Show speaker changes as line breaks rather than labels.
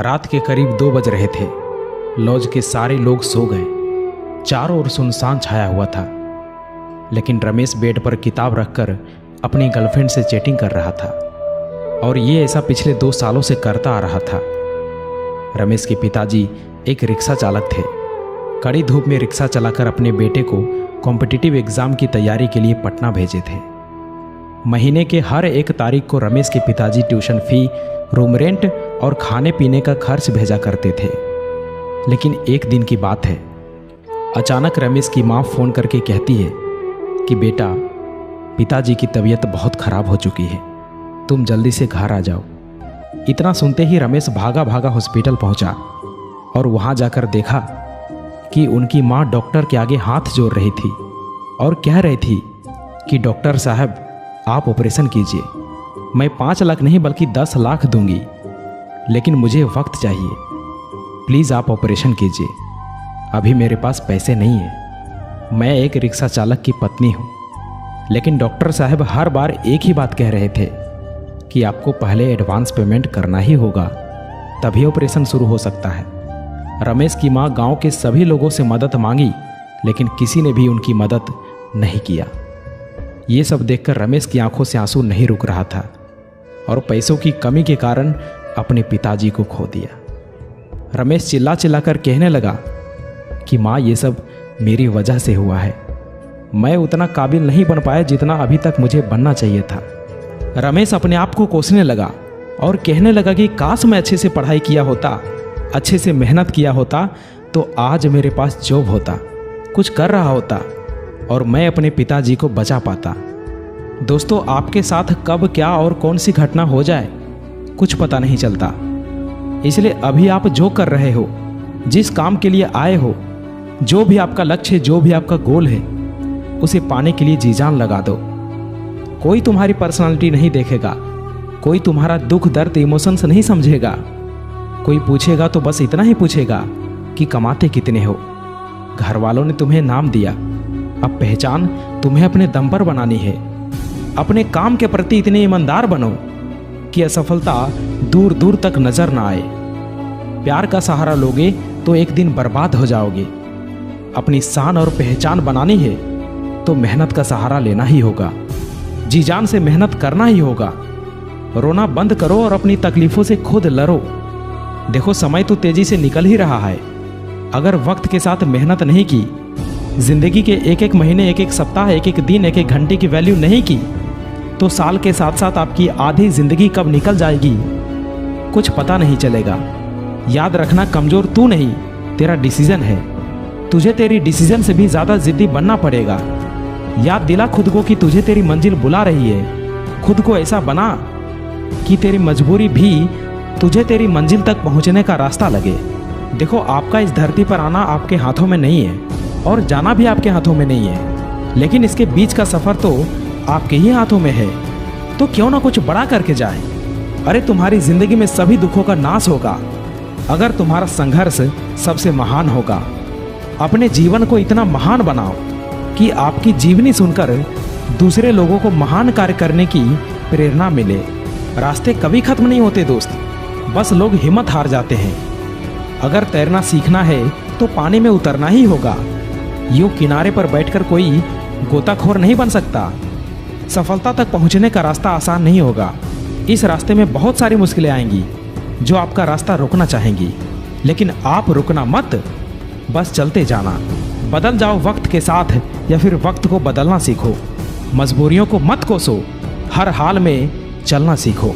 रात के करीब 2 बज रहे थे। लॉज के सारे लोग सो गए। चारों ओर सुनसान छाया हुआ था, लेकिन रमेश बेड पर किताब रखकर अपनी गर्लफ्रेंड से चैटिंग कर रहा था, और ये ऐसा पिछले 2 सालों से करता आ रहा था। रमेश के पिताजी एक रिक्शा चालक थे। कड़ी धूप में रिक्शा चलाकर अपने बेटे को कॉम्पिटिटिव एग्ज़ाम की तैयारी के लिए पटना भेजे थे। महीने के हर 1 तारीख को रमेश के पिताजी ट्यूशन फी, रूम रेंट और खाने पीने का खर्च भेजा करते थे। लेकिन एक दिन की बात है, अचानक रमेश की माँ फ़ोन करके कहती है कि बेटा, पिताजी की तबीयत बहुत ख़राब हो चुकी है, तुम जल्दी से घर आ जाओ। इतना सुनते ही रमेश भागा भागा हॉस्पिटल पहुंचा और वहां जाकर देखा कि उनकी माँ डॉक्टर के आगे हाथ जोड़ रही थी और कह रही थी कि डॉक्टर साहब, आप ऑपरेशन कीजिए, मैं 5 लाख नहीं बल्कि 10 लाख दूंगी, लेकिन मुझे वक्त चाहिए, प्लीज़ आप ऑपरेशन कीजिए, अभी मेरे पास पैसे नहीं है, मैं एक रिक्शा चालक की पत्नी हूँ। लेकिन डॉक्टर साहब हर बार एक ही बात कह रहे थे कि आपको पहले एडवांस पेमेंट करना ही होगा, तभी ऑपरेशन शुरू हो सकता है। रमेश की माँ गांव के सभी लोगों से मदद मांगी, लेकिन किसी ने भी उनकी मदद नहीं किया। ये सब देखकर रमेश की आंखों से आंसू नहीं रुक रहा था और पैसों की कमी के कारण अपने पिताजी को खो दिया। रमेश चिल्ला चिल्लाकर कहने लगा कि माँ, ये सब मेरी वजह से हुआ है, मैं उतना काबिल नहीं बन पाया जितना अभी तक मुझे बनना चाहिए था। रमेश अपने आप को कोसने लगा और कहने लगा कि काश मैं अच्छे से पढ़ाई किया होता, अच्छे से मेहनत किया होता, तो आज मेरे पास जॉब होता, कुछ कर रहा होता और मैं अपने पिताजी को बचा पाता। दोस्तों, आपके साथ कब क्या और कौन सी घटना हो जाए कुछ पता नहीं चलता, इसलिए अभी आप जो कर रहे हो, जिस काम के लिए आए हो, जो भी आपका लक्ष्य है, जो भी आपका गोल है, उसे पाने के लिए जी जान लगा दो। कोई तुम्हारी पर्सनालिटी नहीं देखेगा, कोई तुम्हारा दुख दर्द इमोशंस नहीं समझेगा। कोई पूछेगा तो बस इतना ही पूछेगा कि कमाते कितने हो। घर वालों ने तुम्हें नाम दिया, अब पहचान तुम्हें अपने दम पर बनानी है। अपने काम के प्रति इतने ईमानदार बनो कि असफलता दूर दूर तक नजर ना आए। प्यार का सहारा लोगे तो एक दिन बर्बाद हो जाओगे। अपनी शान और पहचान बनानी है तो मेहनत का सहारा लेना ही होगा, जी जान से मेहनत करना ही होगा। रोना बंद करो और अपनी तकलीफों से खुद लड़ो। देखो, समय तो तेजी से निकल ही रहा है। अगर वक्त के साथ मेहनत नहीं की, जिंदगी के एक एक महीने, एक एक सप्ताह, एक एक दिन, एक एक घंटे की वैल्यू नहीं की, तो साल के साथ साथ आपकी आधी जिंदगी कब निकल जाएगी कुछ पता नहीं चलेगा। याद रखना, कमजोर तू नहीं, तेरा डिसीजन है। तुझे तेरी डिसीजन से भी ज्यादा जिद्दी बनना पड़ेगा। याद दिला खुद को कि तुझे तेरी मंजिल बुला रही है। खुद को ऐसा बना कि तेरी मजबूरी भी तुझे तेरी मंजिल तक पहुंचने का रास्ता लगे। देखो, आपका इस धरती पर आना आपके हाथों में नहीं है और जाना भी आपके हाथों में नहीं है, लेकिन इसके बीच का सफर तो आपके ही हाथों में है। तो क्यों ना कुछ बड़ा करके जाए। अरे, तुम्हारी जिंदगी में सभी दुखों का नाश होगा अगर तुम्हारा संघर्ष सबसे महान होगा। अपने जीवन को इतना महान बनाओ कि आपकी जीवनी सुनकर दूसरे लोगों को महान कार्य करने की प्रेरणा मिले। रास्ते कभी खत्म नहीं होते दोस्त, बस लोग हिम्मत हार जाते हैं। अगर तैरना सीखना है तो पानी में उतरना ही होगा। यूं किनारे पर बैठकर कोई गोताखोर नहीं बन सकता। सफलता तक पहुंचने का रास्ता आसान नहीं होगा। इस रास्ते में बहुत सारी मुश्किलें आएंगी जो आपका रास्ता रोकना चाहेंगी, लेकिन आप रुकना मत, बस चलते जाना। बदल जाओ वक्त के साथ या फिर वक्त को बदलना सीखो। मजबूरियों को मत कोसो, हर हाल में चलना सीखो।